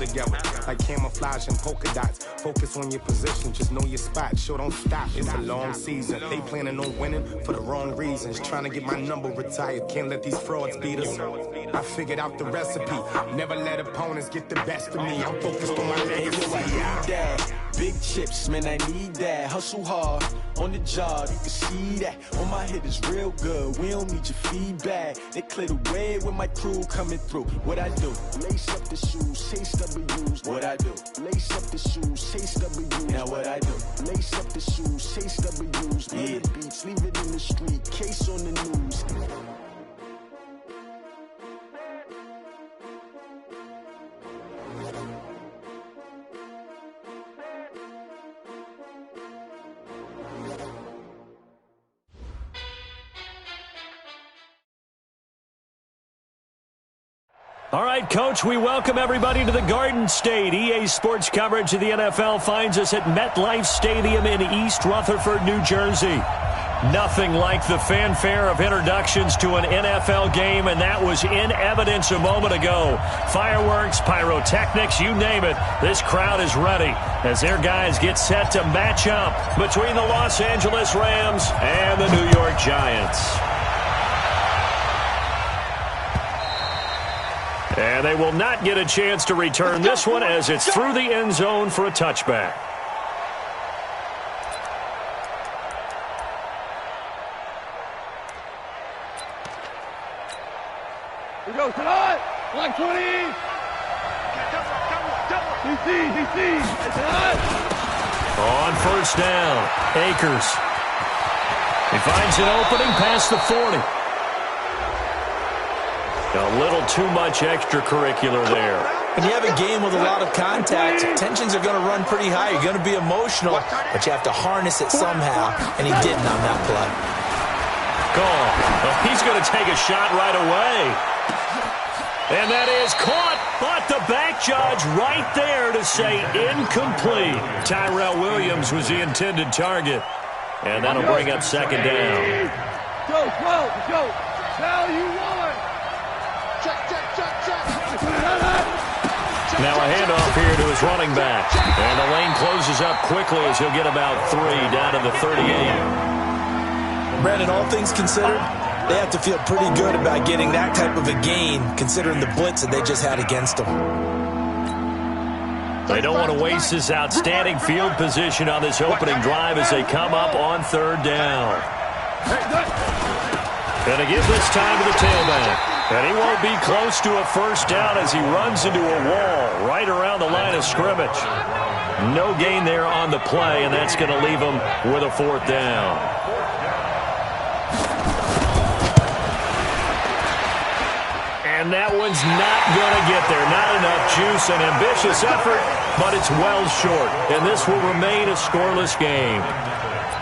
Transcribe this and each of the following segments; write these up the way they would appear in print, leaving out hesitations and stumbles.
together. Like camouflage and polka dots. Focus on your position, just know your spot. Sure, don't stop, it's a long season. They planning on winning for the wrong reasons. Trying to get my number retired, can't let these frauds beat us. I figured out the recipe, never let opponents get the best of me. I'm focused on my legacy. Big chips, man, I need that. Hustle hard, on the job, you can see that. On my head is real good, we don't need your feedback. They clear the way with my crew coming through. What I do? Lace up the shoes, chase W's. What I do? Lace up the shoes, chase W's. Now what I do? Lace up the shoes, chase W's. Yeah, the beats, leave it in the street, case on the news. All right, Coach, we welcome everybody to the Garden State. EA Sports coverage of the NFL finds us at MetLife Stadium in East Rutherford, New Jersey. Nothing like the fanfare of introductions to an NFL game, and that was in evidence a moment ago. Fireworks, pyrotechnics, you name it. This crowd is ready as their guys get set to match up between the Los Angeles Rams and the New York Giants. And they will not get a chance to return this one as it's through the end zone for a touchback. Here goes tonight. Line 20. DC. On first down, Akers. He finds an opening past the 40. A little too much extracurricular there. When you have a game with a lot of contact, tensions are going to run pretty high. You're going to be emotional, but you have to harness it somehow, and he didn't on that play. Goal. Well, he's going to take a shot right away. And that is caught, but the back judge right there to say incomplete. Tyrell Williams was the intended target, and that'll bring up second down. Go. Now you won. Check. Now a handoff here to his running back. And the lane closes up quickly as he'll get about 3 down to the 38. Brandon, all things considered, they have to feel pretty good about getting that type of a gain, considering the blitz that they just had against them. They don't want to waste this outstanding field position on this opening drive as they come up on third down. Going to give this time to the tailback. And he won't be close to a first down as he runs into a wall right around the line of scrimmage. No gain there on the play, and that's going to leave him with a fourth down. And that one's not going to get there. Not enough juice. An ambitious effort, but it's well short. And this will remain a scoreless game.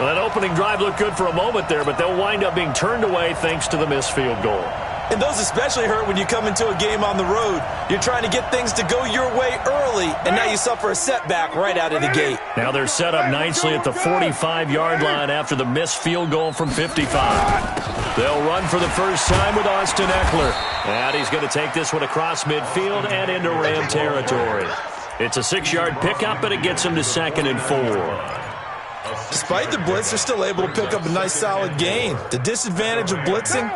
Well, that opening drive looked good for a moment there, but they'll wind up being turned away thanks to the missed field goal. And those especially hurt when you come into a game on the road. You're trying to get things to go your way early, and now you suffer a setback right out of the gate. Now they're set up nicely at the 45-yard line after the missed field goal from 55. They'll run for the first time with Austin Eckler. And he's going to take this one across midfield and into Ram territory. It's a 6-yard pickup, but it gets him to 2nd and 4. Despite the blitz, they're still able to pick up a nice, solid gain. The disadvantage of blitzing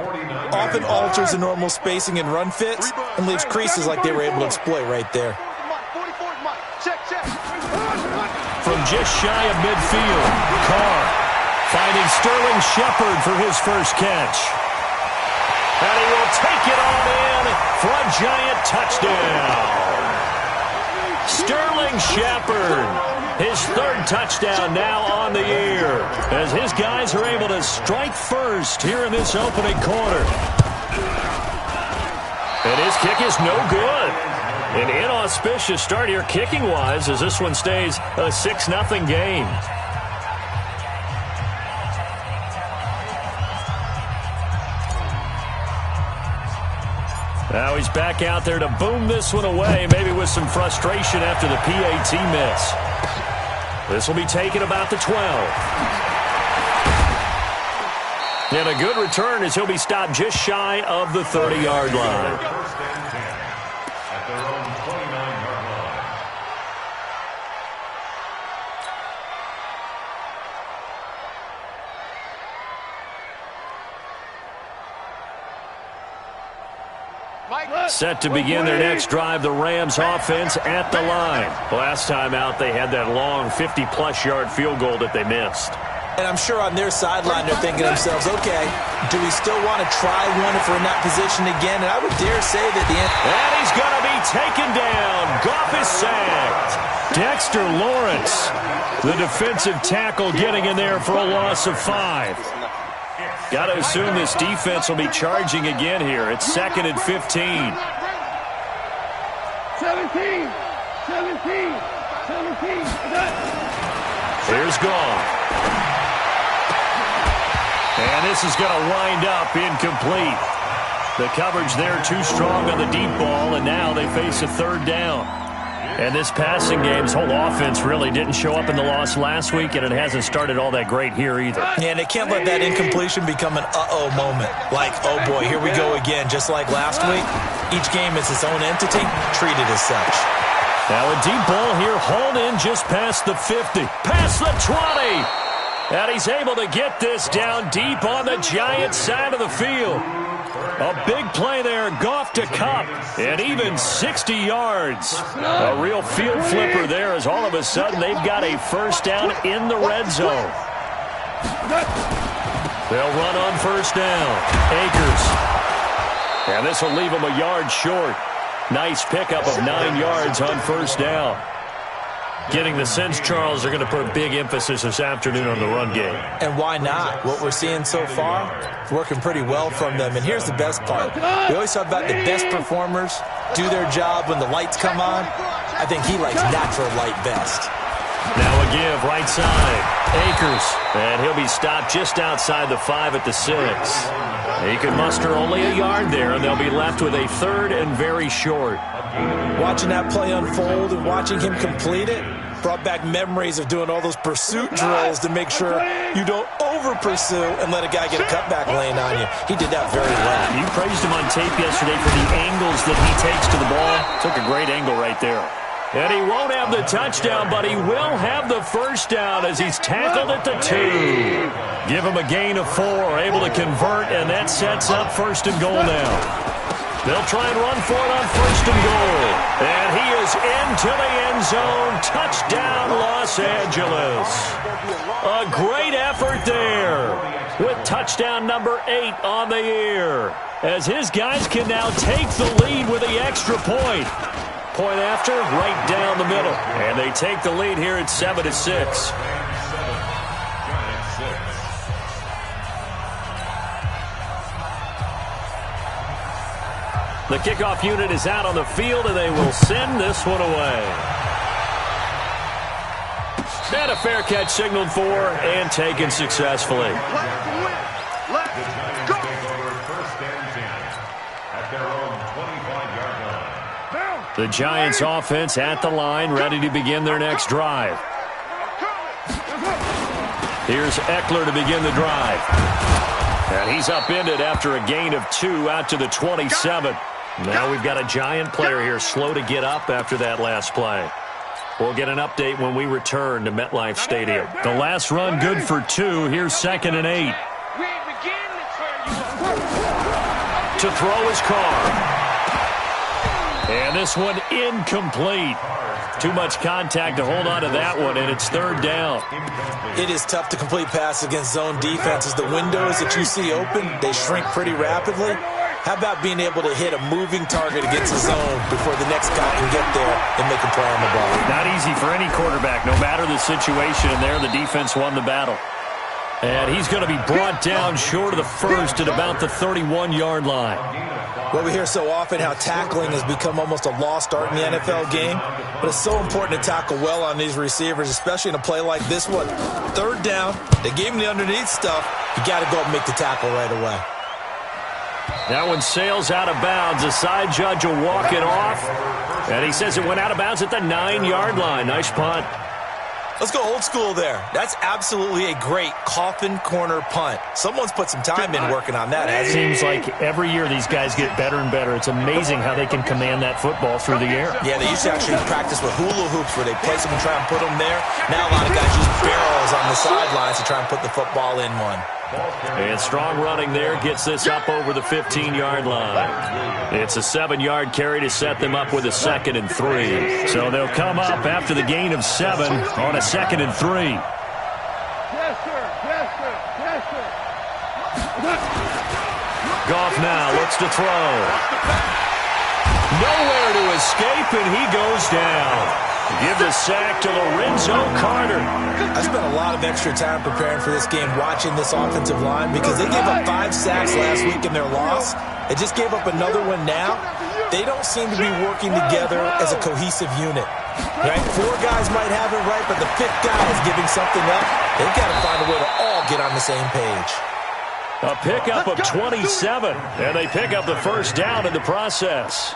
often alters the normal spacing and run fits and leaves creases like they were able to exploit right there. From just shy of midfield, Carr finding Sterling Shepard for his first catch. And he will take it on in for a giant touchdown. Sterling Shepard. His third touchdown now on the year as his guys are able to strike first here in this opening quarter. And his kick is no good. An inauspicious start here kicking-wise as this one stays a 6-0 game. Now he's back out there to boom this one away, maybe with some frustration after the PAT miss. This will be taken about the 12. And a good return as he'll be stopped just shy of the 30-yard line. Set to begin their next drive, the Rams offense at the line. Last time out, they had that long 50-plus yard field goal that they missed. And I'm sure on their sideline they're thinking to themselves, okay, do we still want to try one if we're in that position again? And I would dare say that the end... And he's going to be taken down. Goff is sacked. Dexter Lawrence, the defensive tackle, getting in there for a loss of 5. Got to assume this defense will be charging again here. It's 2nd and 15. 17. Here's Goff. And this is going to wind up incomplete. The coverage there too strong on the deep ball, and now they face a 3rd down. And this passing game's whole offense really didn't show up in the loss last week, and it hasn't started all that great here either. Yeah, and they can't let that incompletion become an uh-oh moment. Like, oh boy, here we go again. Just like last week, each game is its own entity, treated as such. Now a deep ball here, hauled in just past the 50, past the 20. And he's able to get this down deep on the Giants side of the field. A big play there, Goff to Kupp, and even 60 yards. A real field flipper there as all of a sudden they've got a 1st down in the red zone. They'll run on 1st down. Akers. And this will leave them a yard short. Nice pickup of 9 yards on 1st down. Getting the sense, Charles, they're going to put a big emphasis this afternoon on the run game. And why not? What we're seeing so far, working pretty well from them. And here's the best part. We always talk about the best performers do their job when the lights come on. I think he likes natural light best. Now a give, right side. Akers. And he'll be stopped just outside the 5 at the 6. He can muster only a yard there, and they'll be left with a 3rd and very short. Watching that play unfold and watching him complete it brought back memories of doing all those pursuit drills to make sure you don't over-pursue and let a guy get a cutback lane on you. He did that very well. You praised him on tape yesterday for the angles that he takes to the ball. Took a great angle right there. And he won't have the touchdown, but he will have the 1st down as he's tackled at the 2. Give him a gain of 4, able to convert, and that sets up 1st and goal now. They'll try and run for it on 1st and goal. And he is into the end zone. Touchdown, Los Angeles. A great effort there with touchdown number 8 on the year, as his guys can now take the lead with the extra point. Point after, right down the middle. And they take the lead here at 7-6. The kickoff unit is out on the field, and they will send this one away. And a fair catch signaled for and taken successfully. The Giants offense at the line, ready to begin their next drive. Here's Eckler to begin the drive. And he's upended after a gain of 2 out to the 27. Now we've got a Giant player here slow to get up after that last play. We'll get an update when we return to MetLife Stadium. The last run good for 2. Here's 2nd and 8. To throw his Carr. And this one incomplete. Too much contact to hold on to that one, and it's 3rd down. It is tough to complete passes against zone defenses. The windows that you see open, they shrink pretty rapidly. How about being able to hit a moving target against the zone before the next guy can get there and make a play on the ball? Not easy for any quarterback, no matter the situation, and there the defense won the battle. And he's going to be brought down short of the 1st at about the 31-yard line. Well, we hear so often how tackling has become almost a lost art in the NFL game, but it's so important to tackle well on these receivers, especially in a play like this one. 3rd down, they gave him the underneath stuff. You got to go up and make the tackle right away. That one sails out of bounds. The side judge will walk it off, and he says it went out of bounds at the 9-yard line. Nice punt. Let's go old school there. That's absolutely a great coffin corner punt. Someone's put some time in working on that. It seems like every year these guys get better and better. It's amazing how they can command that football through the air. Yeah, they used to actually practice with hula hoops where they place them and try and put them there. Now a lot of guys use barrels on the sidelines to try and put the football in one. And strong running there gets this up over the 15-yard line. It's a 7-yard carry to set them up with a 2nd and 3. So they'll come up after the gain of 7 on a 2nd and 3. Yes, sir. Yes, sir. Yes, sir. Goff now looks to throw. Nowhere to escape, and he goes down. Give the sack to Lorenzo Carter. I spent a lot of extra time preparing for this game watching this offensive line because they gave up 5 sacks last week in their loss. They just gave up another one now. They don't seem to be working together as a cohesive unit. Right? 4 guys might have it right, but the 5th guy is giving something up. They've got to find a way to all get on the same page. A pickup of 27, and they pick up the first down in the process.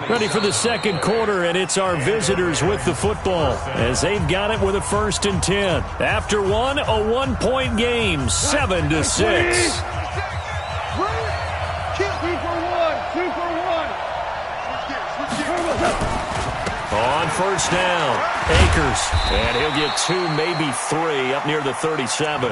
Ready for the 2nd quarter, and it's our visitors with the football as they've got it with a 1st and 10. After one, a 1-point game, 7-6. 2 for 1. 2 for 1. On first down, Akers, and he'll get 2, maybe 3 up near the 37.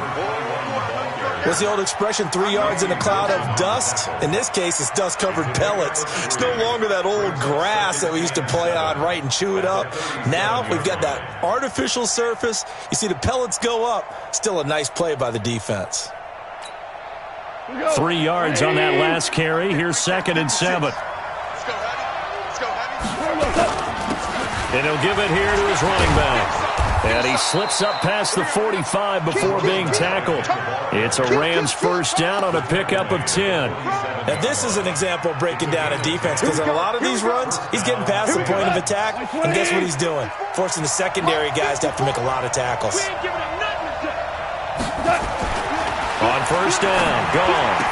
What's the old expression, 3 yards in a cloud of dust? In this case, it's dust-covered pellets. It's no longer that old grass that we used to play on, right, and chew it up. Now we've got that artificial surface. You see the pellets go up. Still a nice play by the defense. 3 yards on that last carry. Here's 2nd and 7. And he'll give it here to his running back. And he slips up past the 45 before being tackled. It's a Rams first down on a pickup of 10. Now this is an example of breaking down a defense because on a lot of these runs, he's getting past the point of attack, and guess what he's doing? Forcing the secondary guys to have to make a lot of tackles. On first down, gone.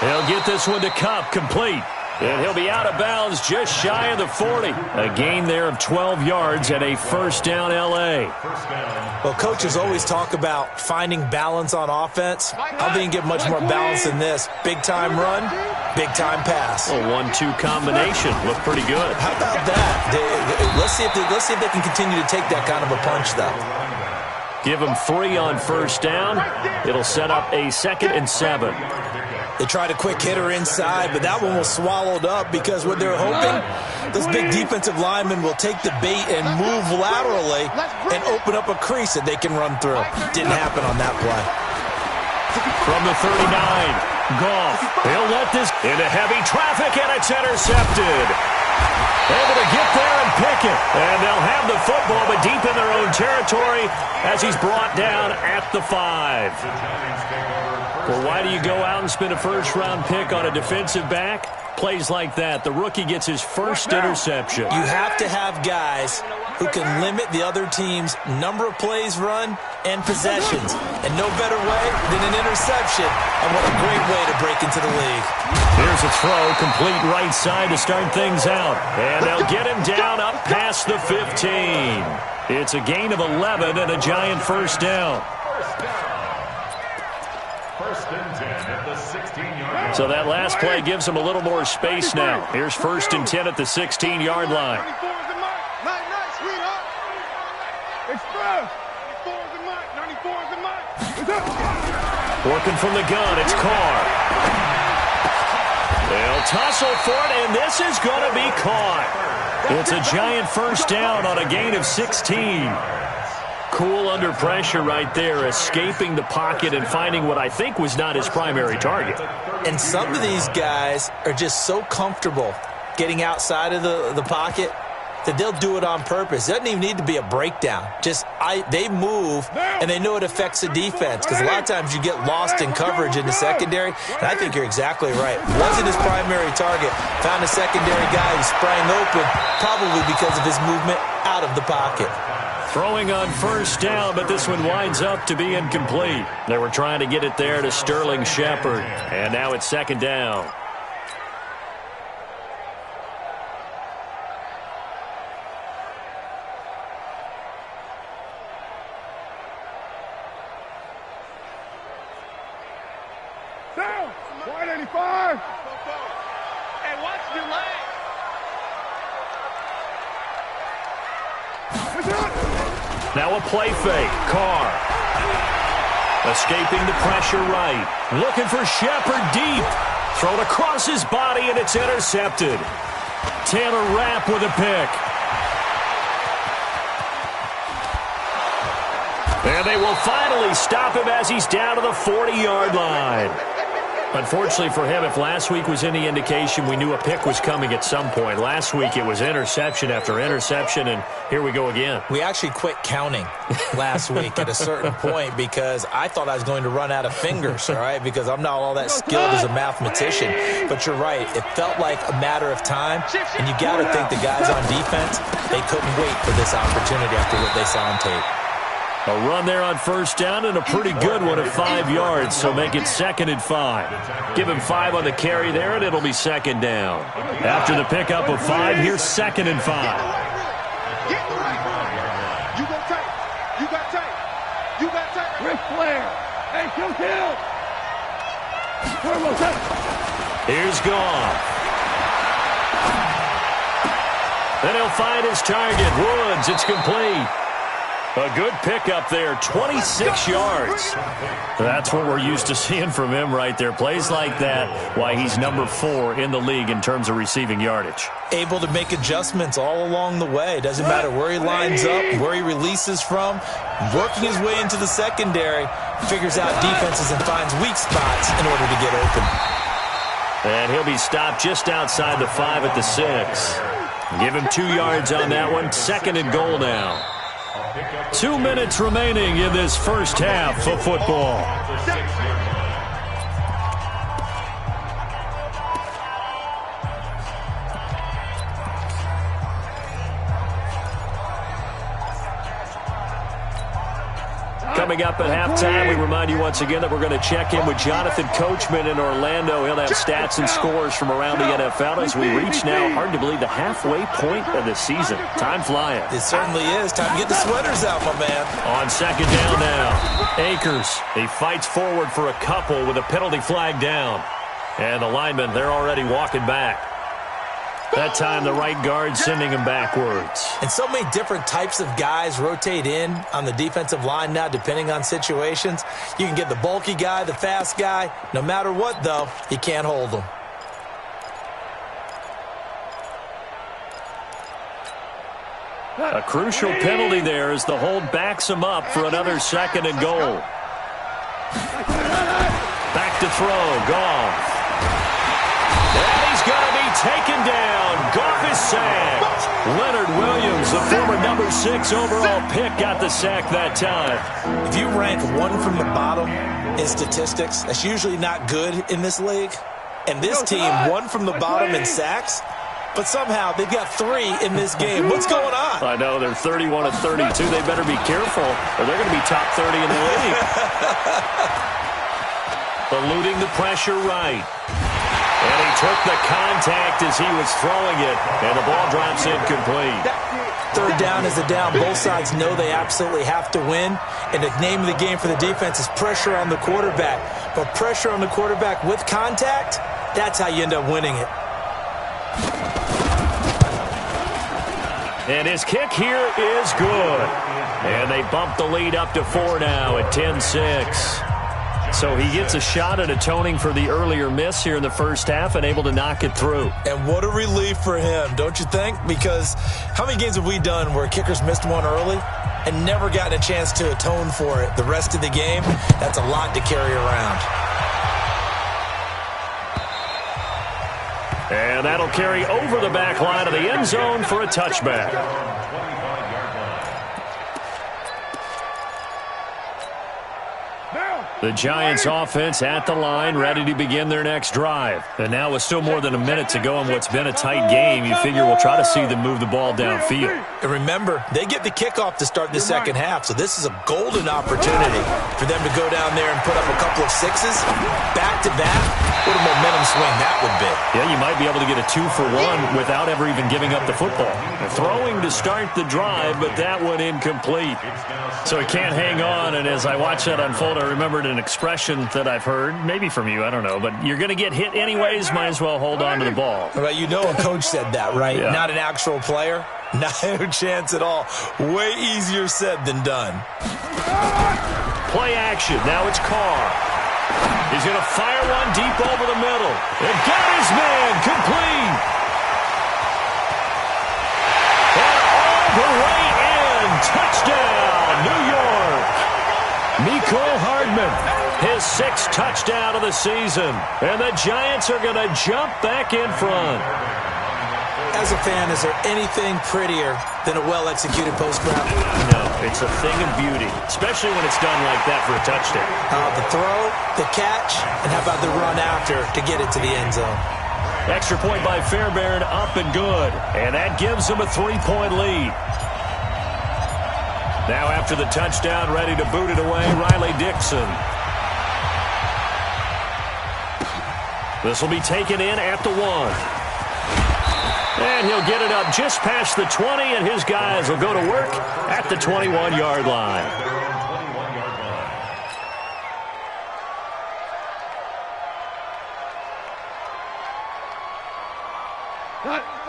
He'll get this one to Kupp, complete. And he'll be out of bounds just shy of the 40. A gain there of 12 yards and a first down L.A. Well, coaches always talk about finding balance on offense. I think you get much more balance than this. Big-time run, big-time pass. A 1-2 combination. Looked pretty good. How about that? Let's see if they can continue to take that kind of a punch, though. Give them 3 on first down. It'll set up a 2nd and 7. They tried a quick hitter inside, but that one was swallowed up because what they're hoping, those big defensive linemen will take the bait and move laterally and open up a crease that they can run through. Didn't happen on that play. From the 39, Goff. He'll let this into heavy traffic, and it's intercepted. Able to get there and pick it. And they'll have the football, but deep in their own territory as he's brought down at the 5. Well, why do you go out and spend a first-round pick on a defensive back? Plays like that. The rookie gets his first interception. You have to have guys who can limit the other team's number of plays run and possessions. And no better way than an interception. And what a great way to break into the league. Here's a throw, complete right side to start things out. And they'll get him down up past the 15. It's a gain of 11 and a giant first down. So that last play gives them a little more space now. Here's 1st and 10 at the 16-yard line. Working from the gun, it's Carr. They'll tussle for it, and this is going to be caught. It's a giant first down on a gain of 16. Cool under pressure right there, escaping the pocket and finding what I think was not his primary target. And some of these guys are just so comfortable getting outside of the pocket that they'll do it on purpose. It doesn't even need to be a breakdown. They move, and they know it affects the defense because a lot of times you get lost in coverage in the secondary, and I think you're exactly right. Wasn't his primary target. Found a secondary guy who sprang open, probably because of his movement out of the pocket. Throwing on first down, but this one winds up to be incomplete. They were trying to get it there to Sterling Shepard, and now it's 2nd down. Down! 185! Hey, watch your leg! Now a play fake. Carr. Escaping the pressure right. Looking for Shepard deep. Thrown across his body, and it's intercepted. Taylor Rapp with a pick. And they will finally stop him as he's down to the 40-yard line. Unfortunately for him, if last week was any indication, we knew a pick was coming at some point. Last week it was interception after interception, and here we go again. We actually quit counting last week at a certain point because I thought I was going to run out of fingers, all right, because I'm not all that skilled as a mathematician. But you're right. It felt like a matter of time, and you got to think the guys on defense, they couldn't wait for this opportunity after what they saw on tape. A run there on first down and a pretty good one at 5 yards, so make it 2nd and 5. Give him 5 on the carry there, and it'll be 2nd down. After the pickup of 5, here's 2nd and 5. Get right. You got tight. You got tight. You got tight. Ric Flair. Hey, kill. Here's Goff. Then he'll find his target. Woods, it's complete. A good pickup there, 26 yards. That's what we're used to seeing from him right there. Plays like that, why he's number 4 in the league in terms of receiving yardage. Able to make adjustments all along the way. Doesn't matter where he lines up, where he releases from. Working his way into the secondary, figures out defenses and finds weak spots in order to get open. And he'll be stopped just outside the 5 at the 6. Give him 2 yards on that one. 2nd and goal now. 2 minutes remaining in this first half of football. Coming up at halftime, we remind you once again that we're going to check in with Jonathan Coachman in Orlando. He'll have stats and scores from around the NFL as we reach now, hard to believe, the halfway point of the season. Time flying. It certainly is. Time to get the sweaters out, my man. On 2nd down now, Akers. He fights forward for a couple with a penalty flag down. And the linemen, they're already walking back. That time, the right guard sending him backwards. And so many different types of guys rotate in on the defensive line now, depending on situations. You can get the bulky guy, the fast guy. No matter what, though, you can't hold them. A crucial penalty there as the hold backs him up for another 2nd and goal. Back to throw, Goff. And he's going to be taken down. Goff is sacked. Leonard Williams, the former number 6 overall pick, got the sack that time. If you rank 1 from the bottom in statistics, that's usually not good in this league. And this team, 1 from the bottom in sacks, but somehow they've got 3 in this game. What's going on? I know, they're 31 of 32. They better be careful, or they're going to be top 30 in the league. Eluding the pressure right. And he took the contact as he was throwing it, and the ball drops incomplete. 3rd down is a down. Both sides know they absolutely have to win, and the name of the game for the defense is pressure on the quarterback. But pressure on the quarterback with contact, that's how you end up winning it. And his kick here is good. And they bump the lead up to 4 now at 10-6. So he gets a shot at atoning for the earlier miss here in the first half and able to knock it through. And what a relief for him, don't you think? Because how many games have we done where kickers missed one early and never gotten a chance to atone for it the rest of the game? That's a lot to carry around. And that'll carry over the back line of the end zone for a touchback. The Giants offense at the line, ready to begin their next drive. And now with still more than a minute to go in what's been a tight game, you figure we'll try to see them move the ball downfield. And remember, they get the kickoff to start the second half, so this is a golden opportunity for them to go down there and put up a couple of 6s back-to-back. What a momentum swing that would be. Yeah, you might be able to get a 2-for-1 without ever even giving up the football. Throwing to start the drive, but that one incomplete. So he can't hang on, and as I watch that unfold, I remembered an expression that I've heard, maybe from you, I don't know, but you're going to get hit anyways, might as well hold on to the ball. Well, you know a coach said that, right? Yeah. Not an actual player. No chance at all. Way easier said than done. Play action. Now it's Carr. He's going to fire one deep over the middle. And got his man complete. And all the way in. Touchdown, New York. Mecole Hardman, his 6th touchdown of the season. And the Giants are going to jump back in front. As a fan, is there anything prettier than a well-executed post-grab? No, it's a thing of beauty, especially when it's done like that for a touchdown. The throw, the catch, and how about the run after to get it to the end zone? Extra point by Fairbairn, up and good. And that gives them a 3-point lead. Now after the touchdown, ready to boot it away, Riley Dixon. This will be taken in at the 1. And he'll get it up just past the 20, and his guys will go to work at the 21-yard line.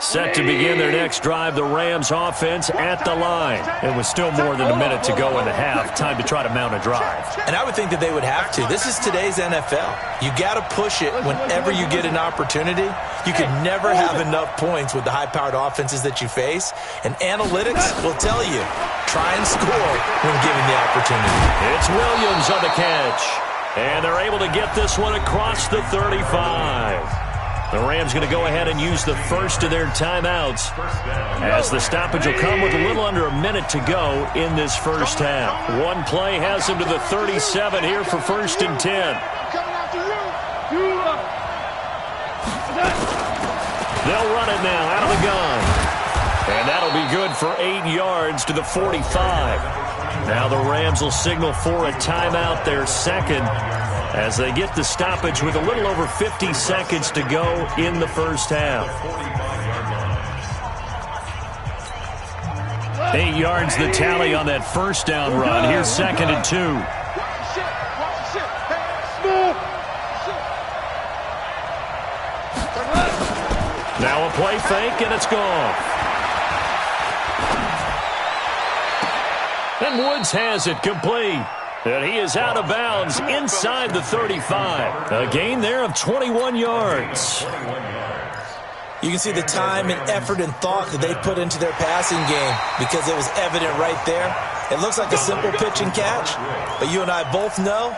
Set to begin their next drive, the Rams offense at the line. And with still more than a minute to go in the half, time to try to mount a drive. And I would think that they would have to. This is today's NFL. You got to push it whenever you get an opportunity. You can never have enough points with the high-powered offenses that you face. And analytics will tell you, try and score when given the opportunity. It's Williams on the catch. And they're able to get this one across the 35. The Rams going to go ahead and use the first of their timeouts as the stoppage will come with a little under a minute to go in this first half. One play has them to the 37 here for 1st and 10. They'll run it now out of the gun. And that'll be good for 8 yards to the 45. Now the Rams will signal for a timeout, their second, as they get the stoppage with a little over 50 seconds to go in the first half. 8 yards the tally on that first down run. Here's 2nd and 2. Now a play fake, and it's gone. And Woods has it complete. And he is out of bounds inside the 35. A gain there of 21 yards. You can see the time and effort and thought that they put into their passing game because it was evident right there. It looks like a simple pitch and catch, but you and I both know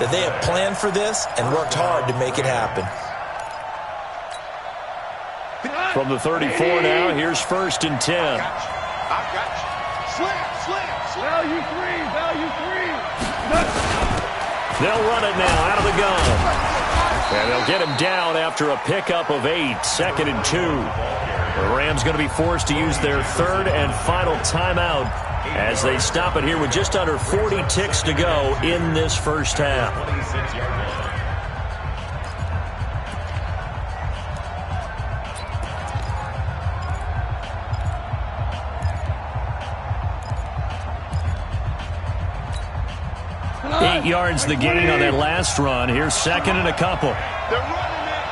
that they have planned for this and worked hard to make it happen. From the 34 now, here's 1st and 10. I got you. Slam. Value three. They'll run it now out of the gun. And they'll get him down after a pickup of 8. 2nd and 2. The Rams going to be forced to use their 3rd and final timeout as they stop it here with just under 40 ticks to go in this first half. Eight yards the gain on that last run. Here's 2nd and a couple. They're running it.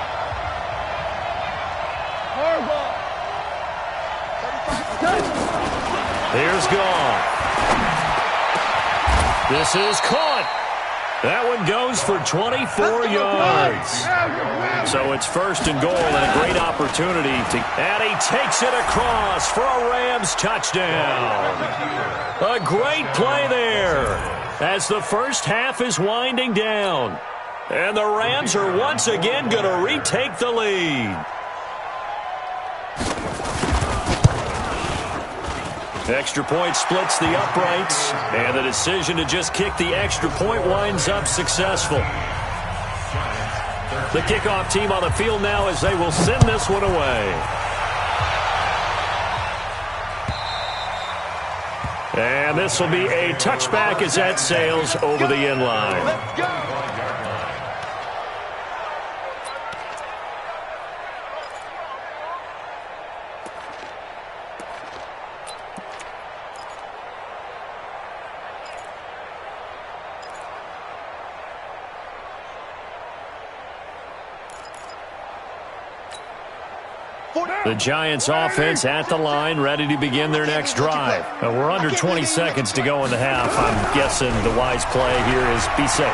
Here's Goff. This is caught. That one goes for 24 yards. So it's 1st and goal and a great opportunity to... And he takes it across for a Rams touchdown. A great play there as the first half is winding down. And the Rams are once again going to retake the lead. Extra point splits the uprights, and the decision to just kick the extra point winds up successful. The kickoff team on the field now as they will send this one away. And this will be a touchback as that sails over the end line. Let's go. The Giants offense at the line, ready to begin their next drive. We're under 20 seconds to go in the half. I'm guessing the wise play here is be safe.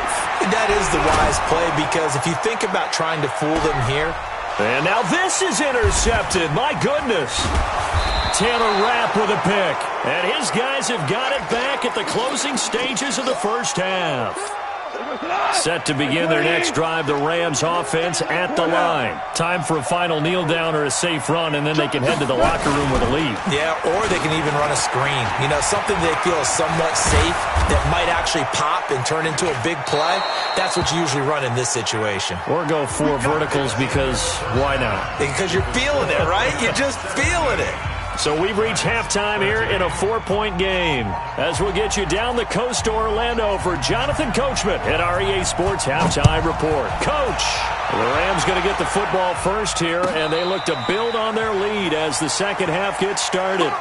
That is the wise play, because if you think about trying to fool them here. And now this is intercepted. My goodness. Taylor Rapp with a pick. And his guys have got it back at the closing stages of the first half. Set to begin their next drive, the Rams offense at the line. Time for a final kneel down or a safe run, and then they can head to the locker room with a lead. Yeah, or they can even run a screen. You know, something they feel is somewhat safe that might actually pop and turn into a big play. That's what you usually run in this situation. Or go 4 verticals, because why not? Because you're feeling it, right? You're just feeling it. So we've reached halftime here in a 4-point game. As we'll get you down the coast to Orlando for Jonathan Coachman at our EA Sports Halftime Report. Coach, the Rams going to get the football first here, and they look to build on their lead as the second half gets started.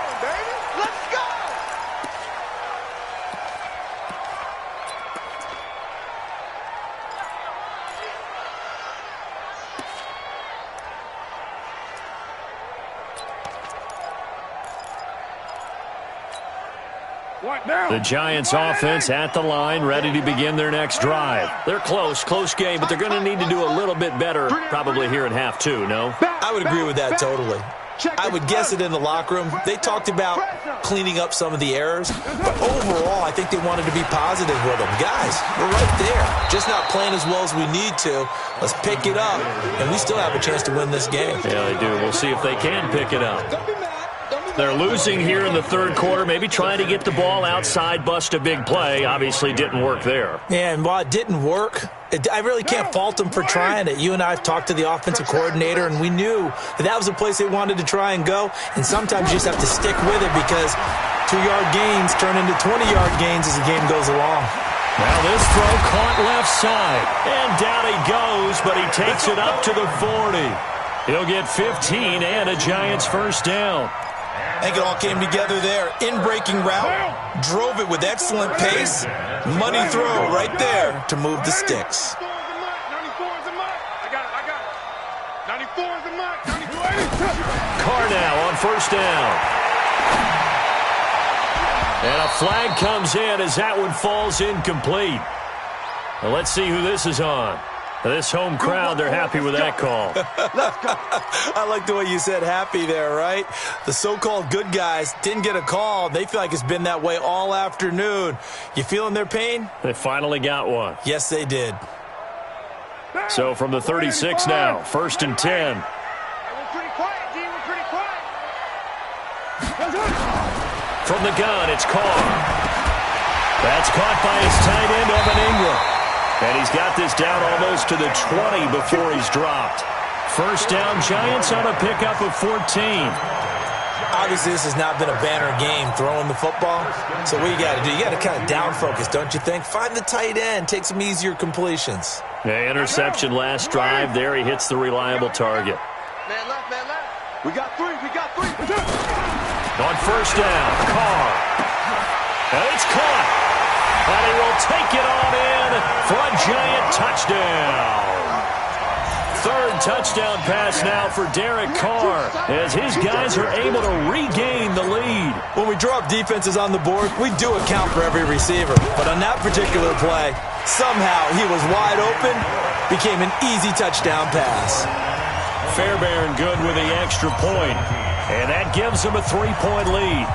The Giants offense at the line, ready to begin their next drive. They're close game, but they're going to need to do a little bit better probably here in half 2, no? I would agree with that totally. I would guess it in the locker room. They talked about cleaning up some of the errors, but overall, I think they wanted to be positive with them. Guys, we're right there. Just not playing as well as we need to. Let's pick it up, and we still have a chance to win this game. Yeah, they do. We'll see if they can pick it up. They're losing here in the third quarter, maybe trying to get the ball outside, bust a big play. Obviously didn't work there. Yeah, and while it didn't work, I really can't fault them for trying it. You and I have talked to the offensive coordinator, and we knew that was the place they wanted to try and go. And sometimes you just have to stick with it, because 2-yard gains turn into 20-yard gains as the game goes along. Now this throw caught left side. And down he goes, but he takes it up to the 40. He'll get 15 and a Giants first down. I think it all came together there. In-breaking route, drove it with excellent pace. Money throw right there to move the sticks. 94 is a mutt. I got it. 94 is a mutt. Carr now on first down. And a flag comes in as that one falls incomplete. Well, let's see who this is on. This home crowd, they're happy with that call. I like the way you said happy there, right? The so-called good guys didn't get a call. They feel like it's been that way all afternoon. You feeling their pain? They finally got one. Yes, they did. So from the 36 now, 1st and 10. We're pretty quiet, D. We're pretty quiet. From the gun, it's Carr. That's caught by his tight end, Evan Ingram. And he's got this down almost to the 20 before he's dropped. First down, Giants on a pickup of 14. Obviously, this has not been a banner game throwing the football. So what you got to do, you got to kind of down focus, don't you think? Find the tight end, take some easier completions. Yeah, interception last drive. There he hits the reliable target. Man left, man left. We got three. On first down, Carr. And it's caught. And he will take it on in for a Giant touchdown. Third touchdown pass now for Derek Carr as his guys are able to regain the lead. When we draw up defenses on the board, we do account for every receiver. But on that particular play, somehow he was wide open, became an easy touchdown pass. Fairbairn good with the extra point, and that gives him a 3-point lead.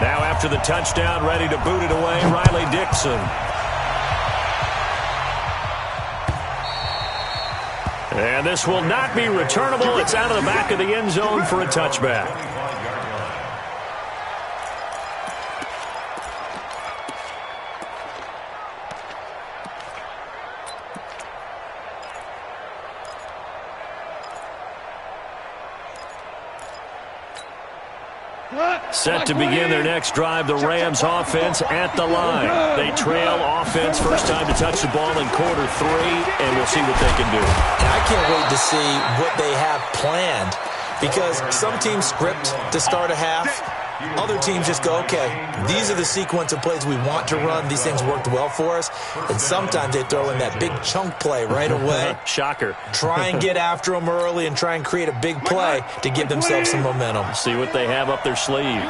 Now after the touchdown, ready to boot it away, Riley Dixon. And this will not be returnable. It's out of the back of the end zone for a touchback. Set to begin their next drive, the Rams offense at the line. They trail offense, first time to touch the ball in quarter 3, and we'll see what they can do. I can't wait to see what they have planned, because some teams script to start a half, Other teams just go, okay, these are the sequence of plays we want to run. These things worked well for us. And sometimes they throw in that big chunk play right away. Shocker. Try and get after them early and try and create a big play to give themselves some momentum. See what they have up their sleeve.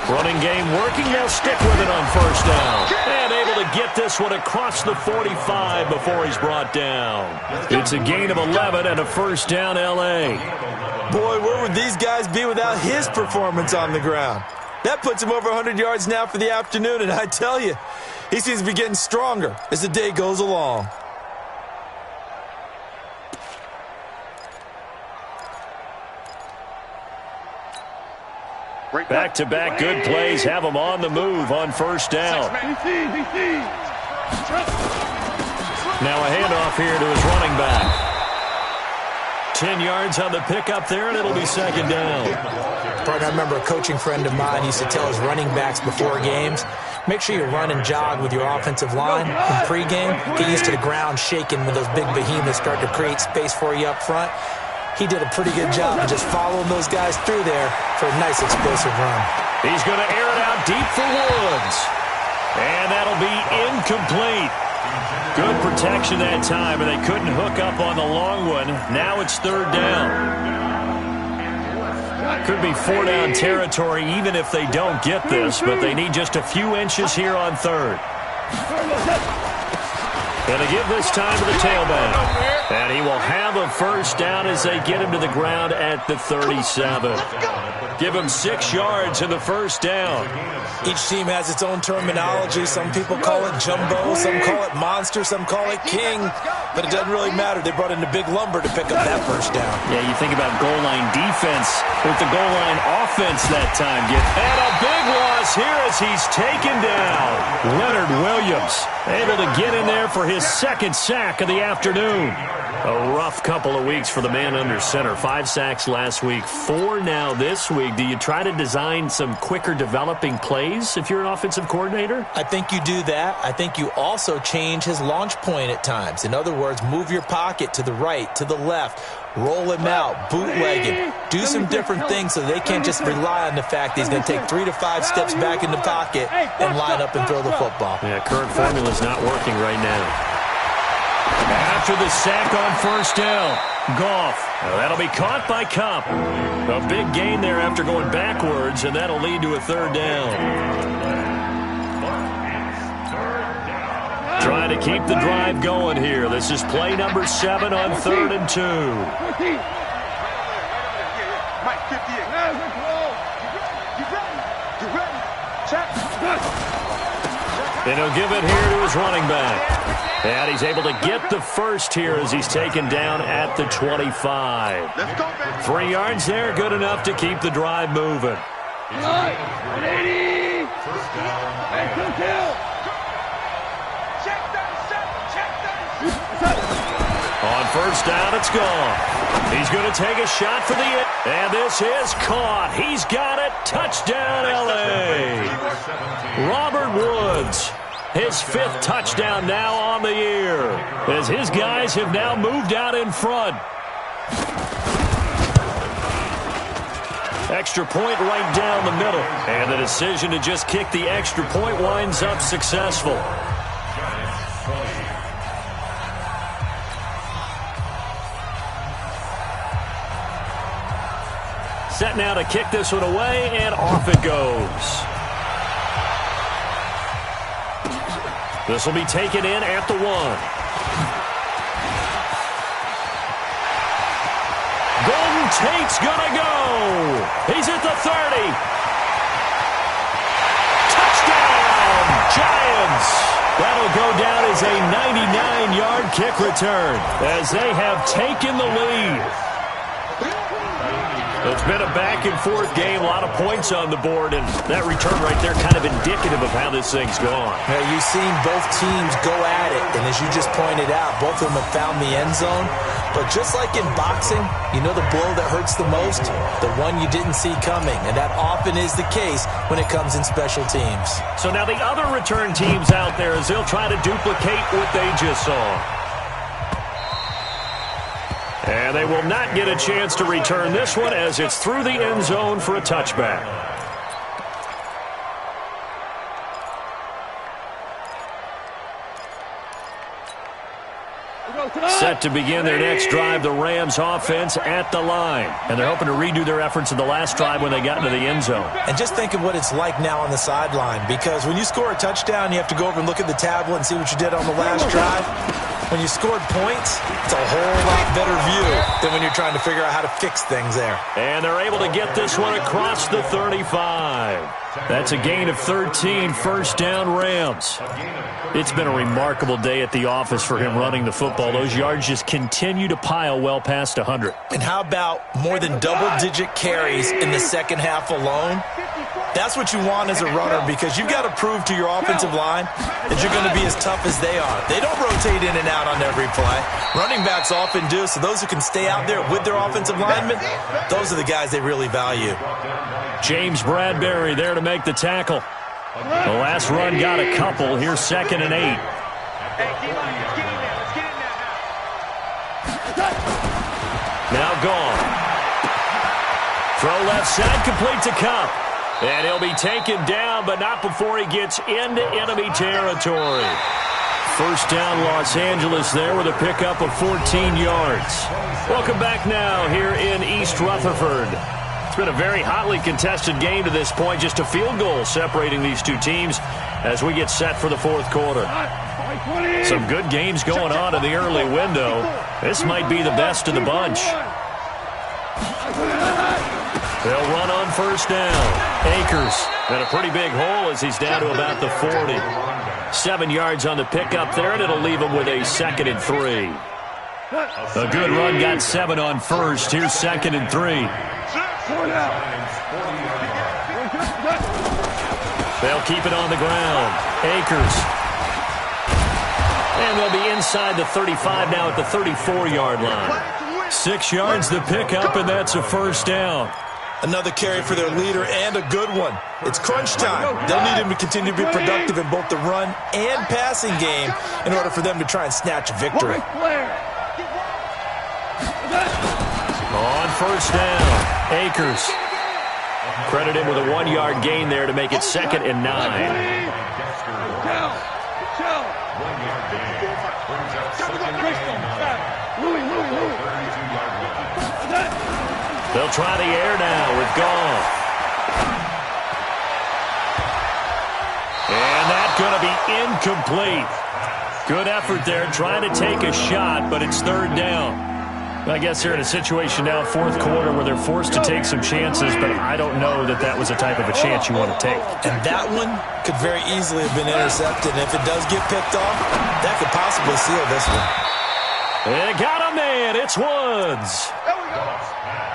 Running game working. They'll stick with it on first down. And able to get this one across the 45 before he's brought down. It's a gain of 11 and a first down, L.A. Boy, where would these guys be without his performance on the ground? That puts him over 100 yards now for the afternoon, and I tell you, he seems to be getting stronger as the day goes along. Back-to-back good plays have him on the move on first down. Now a handoff here to his running back. 10 yards on the pickup there, and it'll be second down. Partner, I remember a coaching friend of mine used to tell his running backs before games, make sure you run and jog with your offensive line in pregame. Get used to the ground shaking when those big behemoths start to create space for you up front. He did a pretty good job of just following those guys through there for a nice explosive run. He's going to air it out deep for Woods. And that'll be incomplete. Good protection that time, and they couldn't hook up on the long one. Now it's third down. Could be four-down territory even if they don't get this, but they need just a few inches here on third. Going to give this time to the tailback. And he will have a first down as they get him to the ground at the 37. Give him 6 yards in the first down. Each team has its own terminology. Some people call it jumbo, some call it monster, some call it king. But it doesn't really matter. They brought in the big lumber to pick up that first down. Yeah, you think about goal line defense with the goal line offense that time. And a big loss here as he's taken down. Leonard Williams able to get in there for his second sack of the afternoon. A rough couple of weeks for the man under center. 5 sacks last week, 4 now this week. Do you try to design some quicker developing plays if you're an offensive coordinator? I think you do that. I think you also change his launch point at times. In other words, move your pocket to the right, to the left, roll him out, bootleg him. Do some different things so they can't just rely on the fact that he's going to take 3 to 5 steps back in the pocket and line up and throw the football. Yeah, current formula's not working right now. After the sack on first down, Goff. Now that'll be caught by Kupp. A big gain there after going backwards, and that'll lead to a third down. Trying to keep the drive going here. This is play number 7 on 3rd and 2. And he'll give it here to his running back. And he's able to get the first here as he's taken down at the 25. 3 yards there, good enough to keep the drive moving. On first down, it's gone. He's going to take a shot for the end. And this is caught. He's got it. Touchdown, L.A. Robert Woods. His 5th touchdown now on the year, as his guys have now moved out in front. Extra point right down the middle. And the decision to just kick the extra point winds up successful. Set now to kick this one away, and off it goes. This will be taken in at the 1. Golden Tate's gonna go. He's at the 30. Touchdown, Giants. That'll go down as a 99-yard kick return as they have taken the lead. It's been a back-and-forth game, a lot of points on the board, and that return right there kind of indicative of how this thing's gone. Now, you've seen both teams go at it, and as you just pointed out, both of them have found the end zone. But just like in boxing, you know the blow that hurts the most? The one you didn't see coming, and that often is the case when it comes in special teams. So now the other return teams out there, as they'll try to duplicate what they just saw. And they will not get a chance to return this one as it's through the end zone for a touchback. Set to begin their next drive, the Rams offense at the line. And they're hoping to redo their efforts in the last drive when they got into the end zone. And just think of what it's like now on the sideline, because when you score a touchdown, you have to go over and look at the tablet and see what you did on the last drive. When you scored points, it's a whole lot better view than when you're trying to figure out how to fix things there. And they're able to get this one across the 35. That's a gain of 13, first down Rams. It's been a remarkable day at the office for him running the football. Those yards just continue to pile well past 100. And how about more than double-digit carries in the second half alone? That's what you want as a runner, because you've got to prove to your offensive line that you're going to be as tough as they are. They don't rotate in and out on every play. Running backs often do, so those who can stay out there with their offensive linemen, those are the guys they really value. James Bradbury there to make the tackle. The last run got a couple. Here's 2nd and 8. Now gone. Throw left side, complete to Cup. And he'll be taken down, but not before he gets into enemy territory. First down, Los Angeles there with a pickup of 14 yards. Welcome back now here in East Rutherford. It's been a very hotly contested game to this point. Just a field goal separating these two teams as we get set for the fourth quarter. Some good games going on in the early window. This might be the best of the bunch. They'll run on first down. Akers in a pretty big hole as he's down to about the 40. 7 yards on the pickup there, and it'll leave him with a 2nd and 3. A good run got 7 on first. Here's 2nd and 3. They'll keep it on the ground. Akers. And they'll be inside the 35 now at the 34-yard line. 6 yards the pickup, and that's a first down. Another carry for their leader, and a good one. It's crunch time. They'll need him to continue to be productive in both the run and passing game in order for them to try and snatch a victory. On first down, Akers. Credit him with a 1-yard gain there to make it 2nd and 9. They'll try the air now with Goff. And that's going to be incomplete. Good effort there, trying to take a shot, but it's 3rd down. I guess they're in a situation now, fourth quarter, where they're forced to take some chances, but I don't know that that was the type of a chance you want to take. And that one could very easily have been intercepted, and if it does get picked off, that could possibly seal this one. They got a man. It's Woods.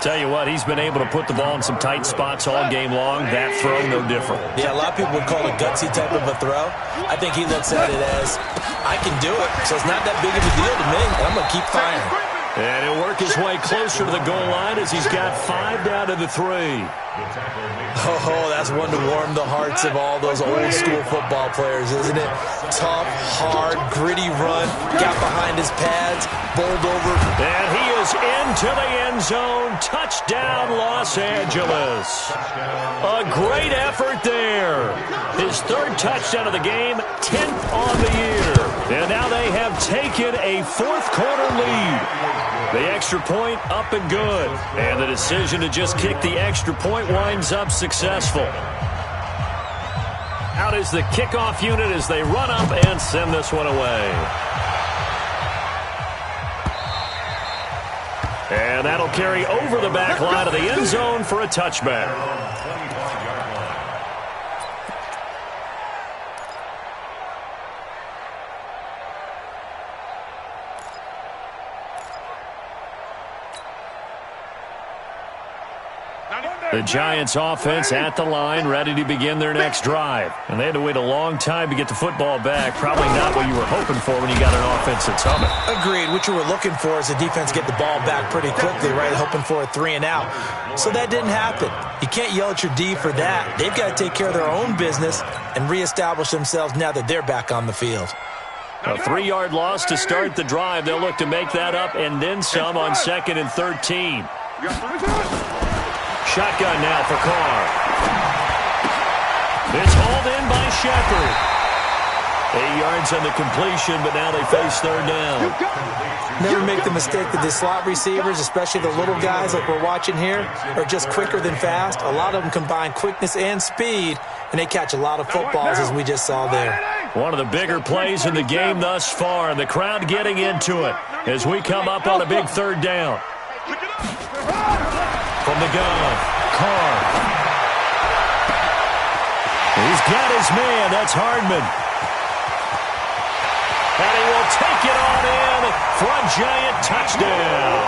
Tell you what, he's been able to put the ball in some tight spots all game long. That throw, no different. Yeah, a lot of people would call it a gutsy type of a throw. I think he looks at it as, I can do it, so it's not that big of a deal to me, and I'm going to keep firing. And he'll work his way closer to the goal line as he's got 5 down to the 3. Oh, that's one to warm the hearts of all those old-school football players, isn't it? Tough, hard, gritty run, got behind his pads, bowled over. And he is into the end zone. Touchdown, Los Angeles. A great effort there. His 3rd touchdown of the game, 10th on the year. And now they have taken a fourth-quarter lead. The extra point up and good. And the decision to just kick the extra point winds up successful. Out is the kickoff unit as they run up and send this one away. And that'll carry over the back line of the end zone for a touchback. The Giants offense at the line, ready to begin their next drive. And they had to wait a long time to get the football back. Probably not what you were hoping for when you got an offense that's humming. Agreed. What you were looking for is the defense get the ball back pretty quickly, right? Hoping for a 3 and out. So that didn't happen. You can't yell at your D for that. They've got to take care of their own business and reestablish themselves now that they're back on the field. A 3-yard loss to start the drive. They'll look to make that up and then some on 2nd and 13. Shotgun now for Carr. It's hauled in by Shepard. 8 yards on the completion, but now they face 3rd down. Never make the mistake that the slot receivers, especially the little guys like we're watching here, are just quicker than fast. A lot of them combine quickness and speed, and they catch a lot of footballs, as we just saw there. One of the bigger plays in the game thus far, and the crowd getting into it as we come up on a big 3rd down. From the gun, Carr. He's got his man. That's Hardman. And he will take it on in for a giant touchdown.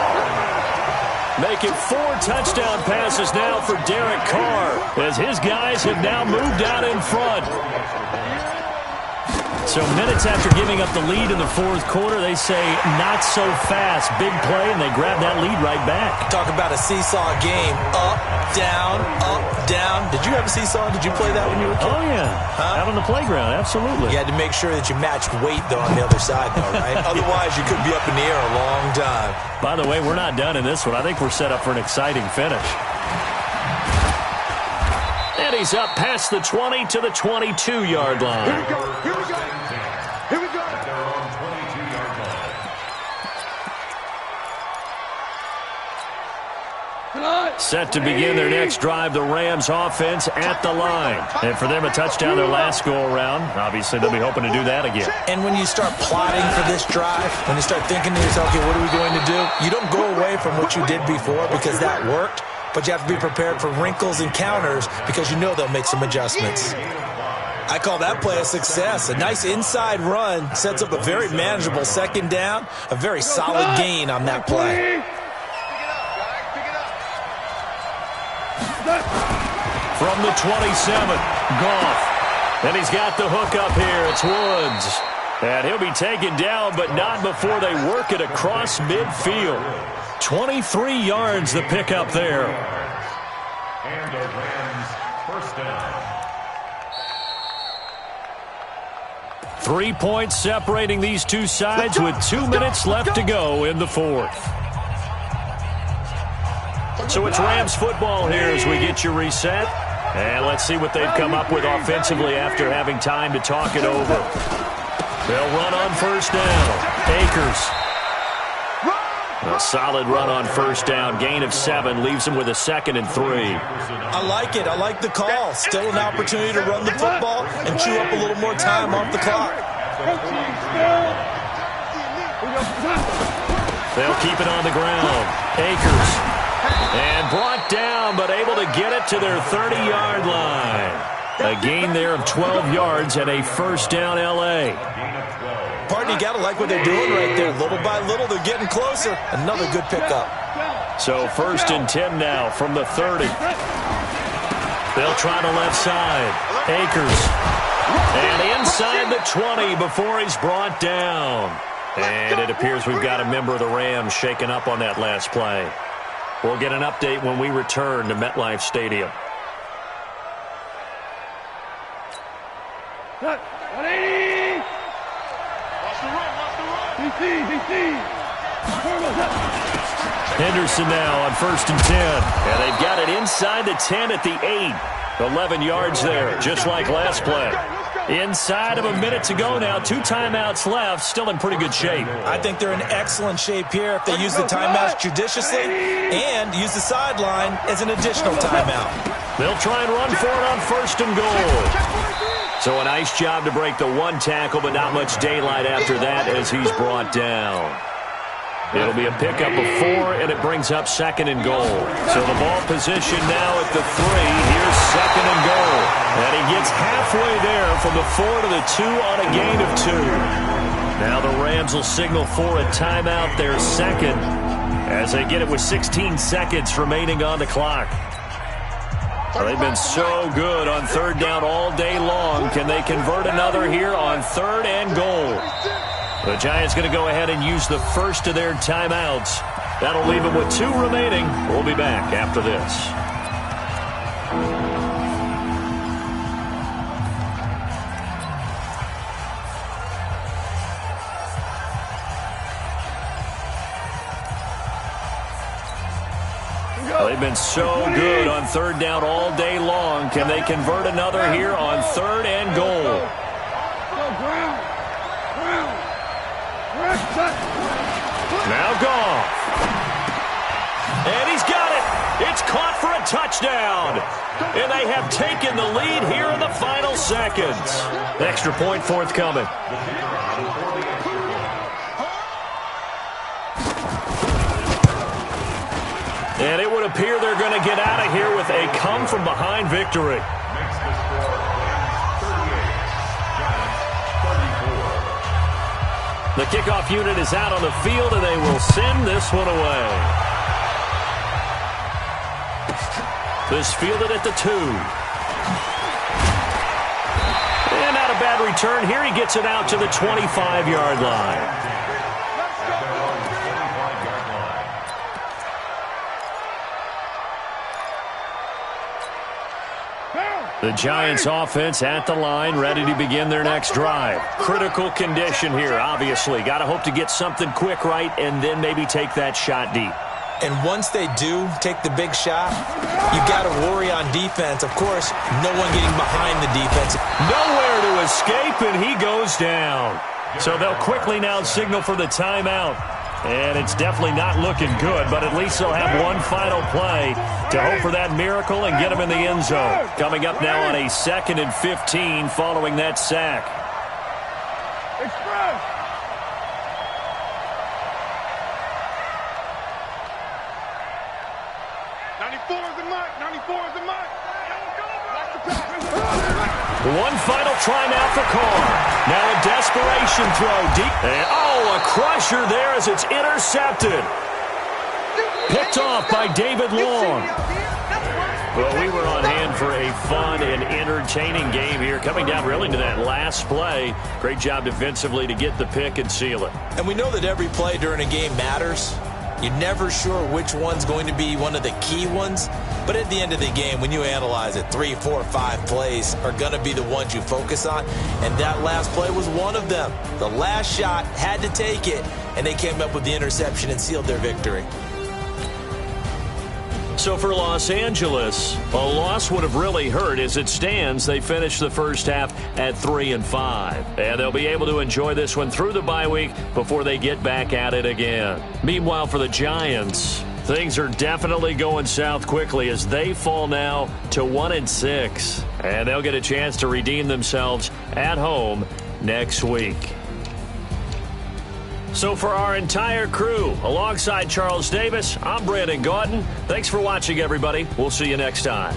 Making 4 touchdown passes now for Derek Carr as his guys have now moved out in front. So minutes after giving up the lead in the 4th quarter, they say not so fast. Big play, and they grab that lead right back. Talk about a seesaw game. Up, down, up, down. Did you have a seesaw? Did you play that when you were a kid? Oh, yeah. Huh? Out on the playground, absolutely. You had to make sure that you matched weight, though, on the other side, though, right? Otherwise, you could be up in the air a long time. By the way, we're not done in this one. I think we're set up for an exciting finish. And he's up past the 20 to the 22-yard line. Here we go. Here we go. Here we go. Set to begin their next drive, the Rams offense at the line. And for them, a touchdown their last go-around. Obviously, they'll be hoping to do that again. And when you start plotting for this drive, when you start thinking to yourself, okay, what are we going to do? You don't go away from what you did before because that worked, but you have to be prepared for wrinkles and counters because you know they'll make some adjustments. I call that play a success. A nice inside run sets up a very manageable 2nd down, a very solid gain on that play. From the 27, Goff. And he's got the hook up here. It's Woods. And he'll be taken down, but not before they work it across midfield. 23 yards the pickup there. And the Rams first down. 3 points separating these two sides with 2 minutes left to go in the 4th. So it's Rams football here as we get you reset. And let's see what they've come up with offensively after having time to talk it over. They'll run on 1st down. Akers. A solid run on 1st down. Gain of 7 leaves them with a 2nd and 3. I like it. I like the call. Still an opportunity to run the football and chew up a little more time off the clock. They'll keep it on the ground. Akers. And brought down, but able to get it to their 30-yard line. A gain there of 12 yards and a 1st down L.A. Pardon, you got to like what they're doing right there. Little by little, they're getting closer. Another good pickup. So 1st and 10 now from the 30. They'll try the left side. Akers. And inside the 20 before he's brought down. And it appears we've got a member of the Rams shaken up on that last play. We'll get an update when we return to MetLife Stadium. 180. Watch the run. Henderson now on 1st and 10. And they've got it inside the 10 at the 8. 11 yards there, just like last play. Inside of a minute to go now. 2 timeouts left. Still in pretty good shape. I think they're in excellent shape here if they use the timeouts judiciously and use the sideline as an additional timeout. They'll try and run for it on 1st and goal. So a nice job to break the 1 tackle, but not much daylight after that as he's brought down. It'll be a pickup of 4, and it brings up 2nd and goal. So the ball position now at the 3. Here's 2nd and goal. And he gets halfway there from the 4 to the 2 on a gain of 2. Now the Rams will signal for a timeout, their 2nd, as they get it with 16 seconds remaining on the clock. Well, they've been so good on 3rd down all day long. Can they convert another here on 3rd and goal? The Giants going to go ahead and use the first of their timeouts. That'll leave them with 2 remaining. We'll be back after this. They've been so good on third down all day long. Can they convert another here on third and goal? Now Goff. And he's got it. It's caught for a touchdown. And they have taken the lead here in the final seconds. Extra point forthcoming. And it would appear they're going to get out of here with a come-from-behind victory. The kickoff unit is out on the field, and they will send this one away. This fielded at the 2. And not a bad return here. He gets it out to the 25-yard line. The Giants offense at the line, ready to begin their next drive. Critical condition here, obviously. Got to hope to get something quick right and then maybe take that shot deep. And once they do take the big shot, you got to worry on defense. Of course, no one getting behind the defense. Nowhere to escape, and he goes down. So they'll quickly now signal for the timeout. And it's definitely not looking good, but at least they'll have one final play to hope for that miracle and get them in the end zone. Coming up now on a 2nd and 15 following that sack. Express. One final try now for Carr. Now a desperation throw deep. And, a crusher there as it's intercepted. Picked off by David Long. Well, we were on hand for a fun and entertaining game here. Coming down really to that last play. Great job defensively to get the pick and seal it. And we know that every play during a game matters. You're never sure which one's going to be one of the key ones. But at the end of the game, when you analyze it, 3, 4, 5 plays are going to be the ones you focus on. And that last play was one of them. The last shot had to take it, and they came up with the interception and sealed their victory. So for Los Angeles, a loss would have really hurt. As it stands, they finished the first half at 3-5. And they'll be able to enjoy this one through the bye week before they get back at it again. Meanwhile, for the Giants, things are definitely going south quickly as they fall now to 1-6. And they'll get a chance to redeem themselves at home next week. So for our entire crew, alongside Charles Davis, I'm Brandon Gaudin. Thanks for watching, everybody. We'll see you next time.